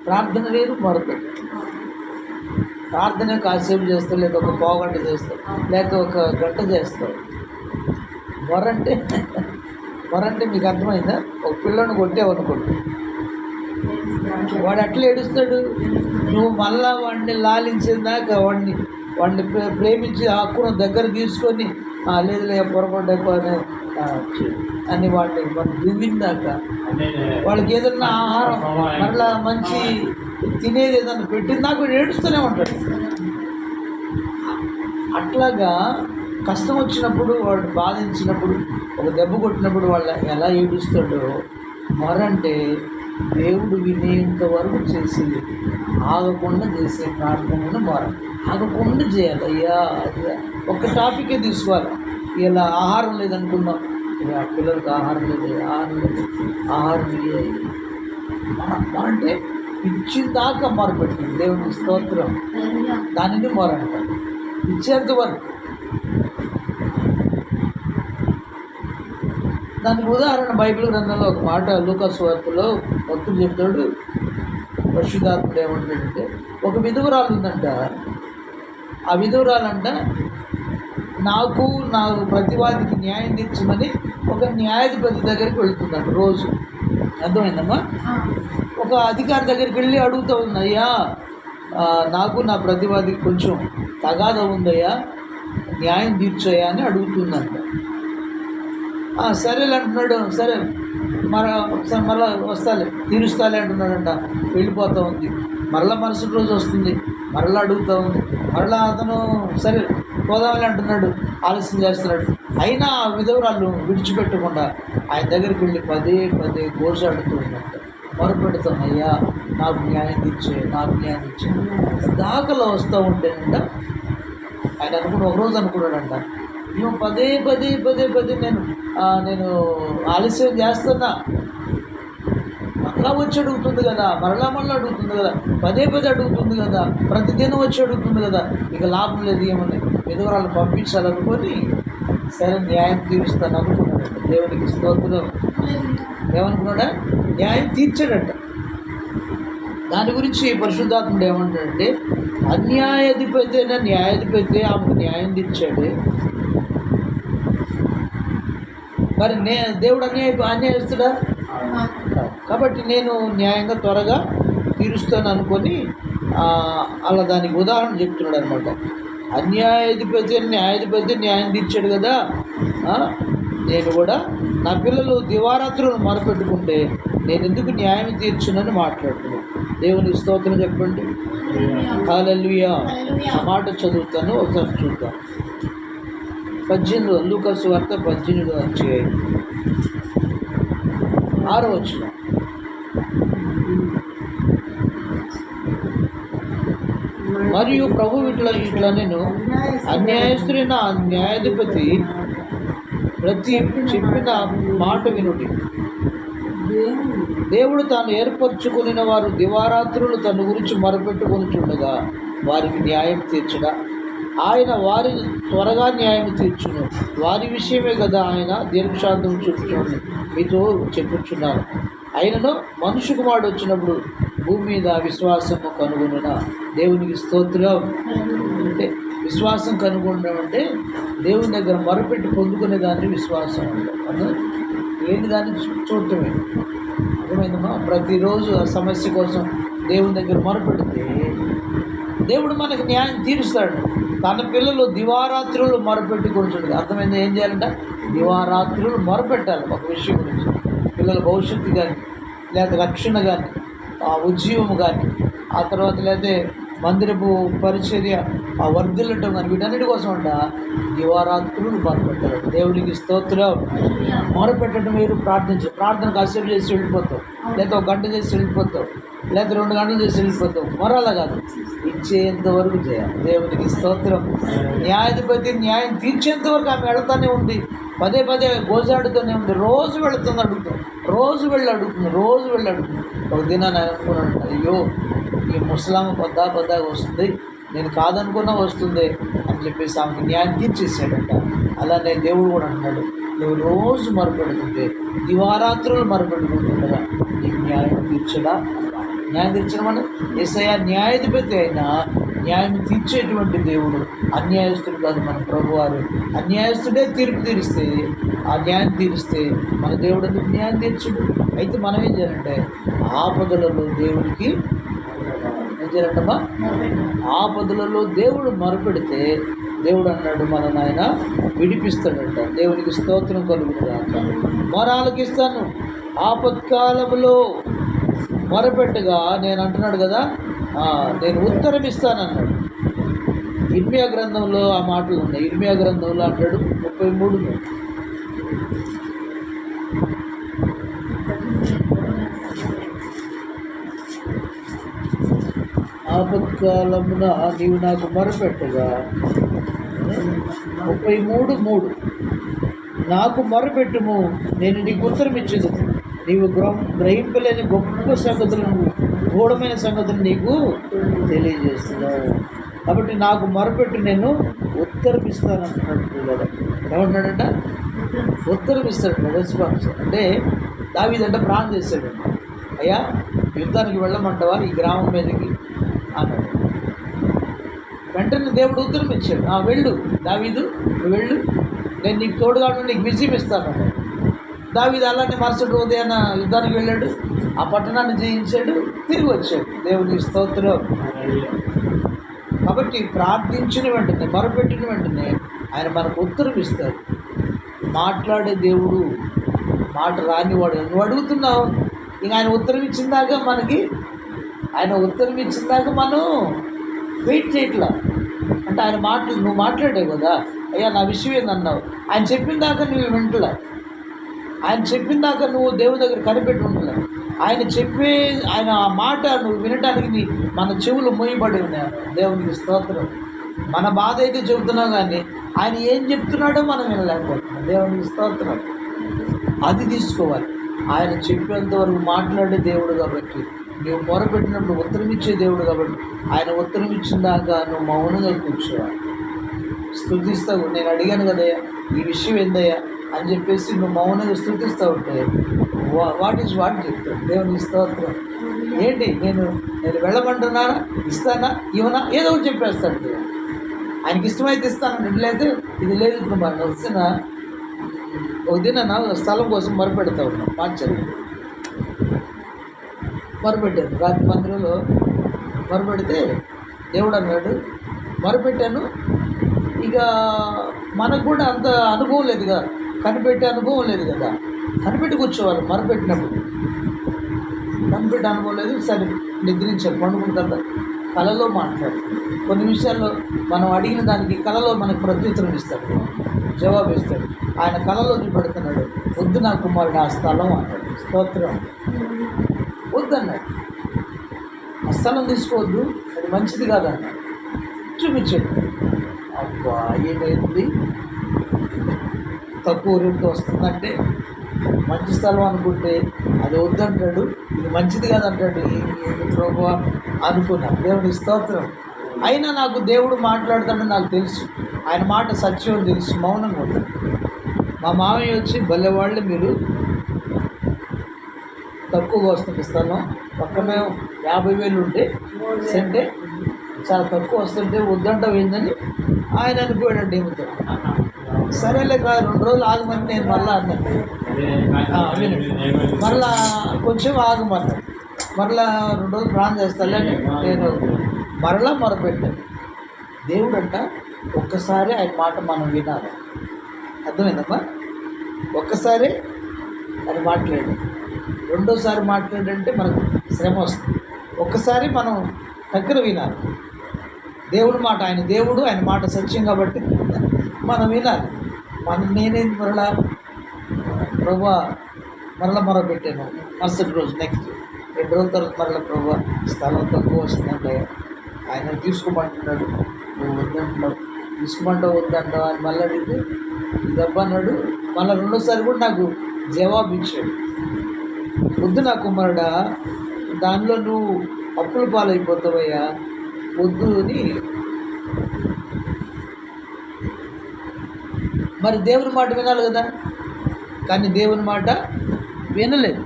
ప్రార్థన వేరు, మొరపెట్టు. ప్రార్థన కాసేపు చేస్తావు, లేదా ఒక పావుగంట చేస్తావు, లేకపోతే ఒక గంట చేస్తావు. మొరంటే మొరంటే మీకు అర్థమైందా? ఒక పిల్లని కొట్టావనుకోండి, వాడు అట్లా ఏడుస్తాడు. నువ్వు మళ్ళా వాడిని లాలించేదాకా వాడిని ప్రేమించి హక్కును దగ్గర తీసుకొని లేదులే పొరపడ్డాకు అని వాడిని మనం దువ్విందాక, వాళ్ళకి ఏదన్నా ఆహారం మరలా మంచి తినేది ఏదన్నా పెట్టిందాక వాడు ఏడుస్తూనే ఉంటాడు. అట్లాగా కష్టం వచ్చినప్పుడు, వాడు బాధించినప్పుడు, ఒక దెబ్బ కొట్టినప్పుడు వాళ్ళు ఎలా ఏడుస్తాడో, మొరంటే దేవుడు వినేంత వరకు చేసి ఆగకుండా చేసే ప్రార్థనను మొర. ఆగకుండా చేయాలి. అయ్యా ఒక టాపికే తీసుకోవాలి. ఇలా ఆహారం లేదనుకున్నాం, ఆ పిల్లలకు ఆహారం లేదు, ఆహారం అంటే ఇచ్చిన దాకా మొరపెట్టింది దేవునికి స్తోత్రం. దానిని మొర అంటారు, ఇచ్చేంత వరకు. దానికి ఉదాహరణ బైబిల్ గ్రంథంలో ఒక మాట, లూకా సువార్తలో భక్తుడు చెప్తాడు, పరిశుద్ధాత్ముడు ఏమంటాడంటే, ఒక విధవరాలు ఉందంట. ఆ విధవరాలంట నాకు ప్రతివాదికి న్యాయం తీర్చమని ఒక న్యాయాధిపతి దగ్గరికి వెళ్తుందంట రోజు. అర్థమైందమ్మా? ఒక అధికారి దగ్గరికి వెళ్ళి అడుగుతూ ఉంది, అయ్యా నాకు నా ప్రతివాదికి కొంచెం తగాదా ఉందయ్యా, న్యాయం తీర్చయ్యా అని అడుగుతుందంట. సరేలే అంటున్నాడు. సరే మళ్ళా వస్తాలే, తీరుస్తాలే అంటున్నాడంట. వెళ్ళిపోతూ ఉంది. మరలా మరుసటి రోజు వస్తుంది, మరలా అడుగుతూ ఉంది. మరలా అతను సరే పోదామని అంటున్నాడు, ఆలస్యం చేస్తున్నాడు. అయినా ఆ విధవరాలు విడిచిపెట్టకుండా ఆయన దగ్గరికి వెళ్ళి పదే గోజాడుతూ ఉన్నట్ట, మొరపెడుతాం, అయ్యా నాకు న్యాయం తెచ్చే, నాకు న్యాయం తెచ్చే. దాఖలో వస్తూ ఉంటేనంట ఆయన ఒకరోజు అనుకున్నాడంట, మేము పదే నేను ఆలస్యం చేస్తున్నా, మరలా వచ్చి అడుగుతుంది కదా, మరలా అడుగుతుంది కదా, పదే అడుగుతుంది కదా, ప్రతిదినం వచ్చి అడుగుతుంది కదా, ఇక లాభం లేదు ఏమని విధవరాలను పంపించాలనుకొని సరే న్యాయం తీరుస్తాను అనుకున్నాడంట. దేవునికి స్తోత్రం. ఏమనుకున్నాడా? న్యాయం తీర్చాడంట. దాని గురించి పరిశుద్ధాత్ముడు ఏమంటాడంటే, అన్యాయాధిపతి అయినా న్యాయాధిపతి ఆమెకు న్యాయం తీర్చాడు. మరి దేవుడు అన్యాయస్తుడా? కాబట్టి నేను న్యాయంగా త్వరగా తీరుస్తాను అనుకొని అలా దానికి ఉదాహరణ చెప్తున్నాడు అనమాట. అన్యాయాధిపతి అని న్యాయాధిపతి న్యాయం తీర్చాడు కదా, నేను కూడా నా పిల్లలు దివారాత్రులు మొరపెట్టుకుంటే నేను ఎందుకు న్యాయం తీర్చునని మాట్లాడుతున్నాను. దేవుని స్తోత్రం చెప్పండి. హల్లెలూయా. ఆ మాట చదువుతాను, ఒకసారి చూద్దాం. 18 లూకా సువార్త 18 అధ్యాయం 6వ వచనం. మరియు ప్రభు ఇట్లా నేను అన్యాయస్తుడైన న్యాయాధిపతి ప్రతి చెప్పిన మాట వినుడి. దేవుడు తాను ఏర్పరచుకుని వారు దివారాత్రులు తన గురించి మొరపెట్టుకొని చూడగా వారికి న్యాయం తీర్చడా? ఆయన వారిని త్వరగా న్యాయం తీర్చును. వారి విషయమే కదా ఆయన దీర్ఘశాంతం చూపుచుంది మీతో చెప్పుచున్నాను. ఆయనను మనుష్య కుమారుడు వచ్చినప్పుడు భూమి మీద విశ్వాసము కనుగొనున. దేవునికి స్తోత్రం. అంటే విశ్వాసం కనుగొనడం అంటే దేవుని దగ్గర మొరపెట్టి పొందుకునే దాన్ని విశ్వాసం అంటారు. లేని దాన్ని చూడటమే. అర్థమైందమ్మా? ప్రతిరోజు ఆ సమస్య కోసం దేవుని దగ్గర మొరపెడితే దేవుడు మనకు న్యాయం తీరుస్తాడు. తన పిల్లలు దివారాత్రులు మొరపెట్టుకుంటాడు. అర్థమైంది? ఏం చేయాలంట? దివారాత్రులు మొరపెట్టాలి ఒక విషయం గురించి. పిల్లల భవిష్యత్తు కానీ, లేదా రక్షణ కానీ, ఉద్యోగం కానీ, ఆ తర్వాత లేదా మందిరపు పరిచర్య వర్ధిల్లటం కానీ, వీటన్నిటి కోసం అంట దివారాత్రులు మొరపెట్టాలి. దేవునికి స్తోత్రం. మొరపెట్టడం వేరు, ప్రార్థన కాసేపు చేసి వెళ్ళిపోతావు, లేదా ఒక గంట చేసి వెళ్ళిపోతావు, లేదా 2 గంటలు చేసి వెళ్ళిపోతావు. మొరాలా కాదు, ఇచ్చేంత వరకు చేయాలి. దేవునికి స్తోత్రం. న్యాయాధిపతి న్యాయం తీర్చేంత వరకు ఆమె వెళతానే ఉంది, పదే గోజాడుతూనే ఉంది. రోజు వెళుతుంది, అడుగుతుంది, రోజు వెళ్ళి అడుగుతుంది. ఒక దినాన్ని అనుకున్నాడు, అయ్యో ఈ ముసలామ పద్దాగా వస్తుంది, నేను కాదనుకున్నా వస్తుంది అని చెప్పేసి ఆమెకి న్యాయం తీర్చేసాడంట. అలానే దేవుడు కూడా అంటున్నాడు, నువ్వు రోజు మొరపెడుతుంటే దివారాత్రులు మొరపెట్టుకుంటుండగా నీకు న్యాయం తీర్చడా? న్యాయం తీర్చడం అంటే యేసయ్య న్యాయాధిపతి అయినా న్యాయం తీర్చేటువంటి దేవుడు, అన్యాయస్తుడు కాదు మన ప్రభువారు. అన్యాయస్తుడే తీర్పు తీరిస్తే, ఆ న్యాయం తీరిస్తే మన దేవుడు ఎందుకు న్యాయం తీర్చుడు? అయితే మనం ఏం చేయాలంటే ఆపదలలో దేవుడికి ఏం చేయాలంటమ్మా? ఆపదలలో దేవుడు మొరపెడితే దేవుడు అన్నాడు మనల్ని ఆయన విడిపిస్తాడంట. దేవునికి స్తోత్రం కలుగుతుందాక. మొరాలకిస్తాను ఆపత్కాలంలో మొరపెట్టగా నేను అంటున్నాడు కదా, నేను ఉత్తరం ఇస్తానన్నాడు. ఇర్మియా గ్రంథంలో ఆ మాటలు ఉన్నాయి. ఇర్మియా గ్రంథంలో అంటాడు 33 ఆపత్కాలమున నీవు నాకు మొరపెట్టగా 33:3 నాకు మొరపెట్టుము, నేను నీకు ఉత్తరం ఇచ్చేది. నీవు గ్రహింపలేని గొప్ప సంగతులను, గూఢమైన సంగతులు నీకు తెలియజేస్తున్నావు. కాబట్టి నాకు మొరపెట్టు, నేను ఉత్తరం ఇస్తాను అంటున్నాడు కదా. ఏమంటున్నాడంట? ఉత్తరం ఇస్తాడు, రెస్పాన్స్. అంటే దావీదంటే ప్రాణం చేశాడు. అయ్యా యుద్ధానికి వెళ్ళమంటావా ఈ గ్రామం మీదకి అన్నాడు. వెంటనే దేవుడు ఉత్తరం ఇచ్చాడు, వెళ్ళు దావీదు, నువ్వు వెళ్ళు, నేను నీకు తోడుగా నీకు విజయం ఇస్తాను. దావీదు అలానే మరుసటి ఉదయాన్న యుద్ధానికి వెళ్ళాడు, ఆ పట్టణాన్ని జయించాడు, తిరిగి వచ్చాడు. దేవునికి స్తోత్రం. కాబట్టి ప్రార్థించిన వెంటనే, మొరపెట్టిన వెంటనే ఆయన మనకు ఉత్తరం ఇస్తాడు. మాట్లాడే దేవుడు, మాట రానివాడు. నువ్వు అడుగుతున్నావు, ఇంక ఆయన ఉత్తరం ఇచ్చిందాక మనకి, ఆయన ఉత్తరం ఇచ్చిందాక మనం వెయిట్ చేయట్లా. అంటే ఆయన మాటలు నువ్వు మాట్లాడావు కదా, అయ్యా నా విషయం ఏందన్నావు, ఆయన చెప్పిన దాకా నువ్వు వింటలే. ఆయన చెప్పిన దాకా నువ్వు దేవుని దగ్గర కనిపెట్టి ఉండలే. ఆయన ఆ మాట నువ్వు వినటానికి మన చెవులు మోయబడి ఉన్నాయి. దేవునికి స్తోత్రం. మన బాధ అయితే చెబుతున్నావు, కానీ ఆయన ఏం చెప్తున్నాడో మనం వినలేకపోతున్నాం. దేవునికి స్తోత్రం. అది తీసుకోవాలి. ఆయన చెప్పేంత వరకు మాట్లాడే దేవుడు కాబట్టి, నువ్వు మొరపెట్టినప్పుడు ఉత్తరం ఇచ్చే దేవుడు కాబట్టి, ఆయన ఉత్తరం ఇచ్చిన దాకా నువ్వు మౌనంగా కూర్చోవాలి. స్తుతిస్తావు. నేను అడిగాను కదయ్యా ఈ విషయం ఏందయ్యా అని చెప్పేసి నువ్వు మౌనంగా స్తుతిస్తూ ఉంటే వాట్ చెప్తాడు. దేవునికి స్తోత్రం. ఏంటి నేను వెళ్ళమంటున్నానా, ఇస్తానా, ఇవనా, ఏదో ఒకటి చెప్పేస్తాడు. ఆయనకి ఇష్టమైతే ఇస్తాను, లేదు ఇది లేదు. ఇప్పుడు మనం వస్తున్న ఒక దిన స్థలం కోసం మొరపెడతా ఉన్నాం. మార్చారు, మొరపెట్టాను. రాత్రి మందిరంలో మొరపెడితే దేవుడు అన్నాడు, మొరపెట్టాను. ఇక మనకు కూడా అంత అనుభవం లేదు కదా, కనిపెట్టే అనుభవం లేదు కదా. కనిపెట్టి కూర్చోవాలి మొరపెట్టినప్పుడు. కనిపెట్టే అనుభవం లేదు. సరే నిద్రించాలి, పండుకున్న తర్వాత కళలో మాట్లాడు. కొన్ని విషయాల్లో మనం అడిగిన దానికి కళలో మనకు ప్రత్యుత్తరం ఇస్తాడు, జవాబు ఇస్తాడు. ఆయన కళలో చూపెడుతున్నాడు, వద్దు నా కుమారుడు ఆ స్థలం అన్నాడు. స్తోత్రం. వద్దన్నాడు, ఆ స్థలం తీసుకోవద్దు, అది మంచిది కాదన్నాడు. చూపించాడు. అబ్బా ఏమైంది, తక్కువ రేటుతో వస్తుందంటే మంచి స్థలం అనుకుంటే అది వద్దంటాడు, ఇది మంచిది కాదంటాడు. ప్రభువా అనుకున్నా. దేవుని స్తోత్రం. అయినా నాకు దేవుడు మాట్లాడతాడని నాకు తెలుసు, ఆయన మాట సత్యం అని తెలుసు, మౌనంగా ఉంటాడు. మా మామయ్య వచ్చి భలేవాళ్ళు, మీరు తక్కువగా వస్తుంది స్థలం, పక్కనే 50,000 ఉంటే సెంటే చాలా తక్కువ వస్తుంటే వద్దంటావు ఏందని ఆయన అనుకోయాడండి. ఏమితో సరేలే కాదు 2 రోజులు ఆగమని నేను మళ్ళీ అన్నాను. మరలా కొంచెం ఆగమన్నాడు. మరలా 2 రోజులు ప్రాణం చేస్తానని నేను మరలా మొరపెట్టాను. దేవుడంట ఒక్కసారి ఆయన మాట మనం వినాలి. అర్థమైందమ్మా? ఒక్కసారి ఆయన మాట్లాడు, రెండోసారి మాట్లాడంటే మనకు శ్రమ వస్తుంది. ఒక్కసారి మనం దగ్గర వినాలి దేవుడి మాట. ఆయన దేవుడు, ఆయన మాట సత్యం కాబట్టి మనం వినాలి. నేనేం మరలా ప్రభువా మరలా మొరపెట్టాను. మరుసటి రోజు నెక్స్ట్ 2 రోజుల తర్వాత మరలా ప్రభువా స్థలం తక్కువ వస్తుందంటే ఆయన తీసుకోమంటున్నాడు, నువ్వు వద్దంటున్నావు, తీసుకోమంటావు వద్దంటావు అని మళ్ళీ అడిగితే ఇదబ్బా అన్నాడు. మళ్ళీ రెండోసారి కూడా నాకు జవాబు ఇచ్చాడు, వద్దు నా కుమారుడా, దానిలో నువ్వు అప్పుల పాలైపోతావయ్యా, వద్దు అని. మరి దేవుని మాట వినాలి కదా, కానీ దేవుని మాట వినలేదు.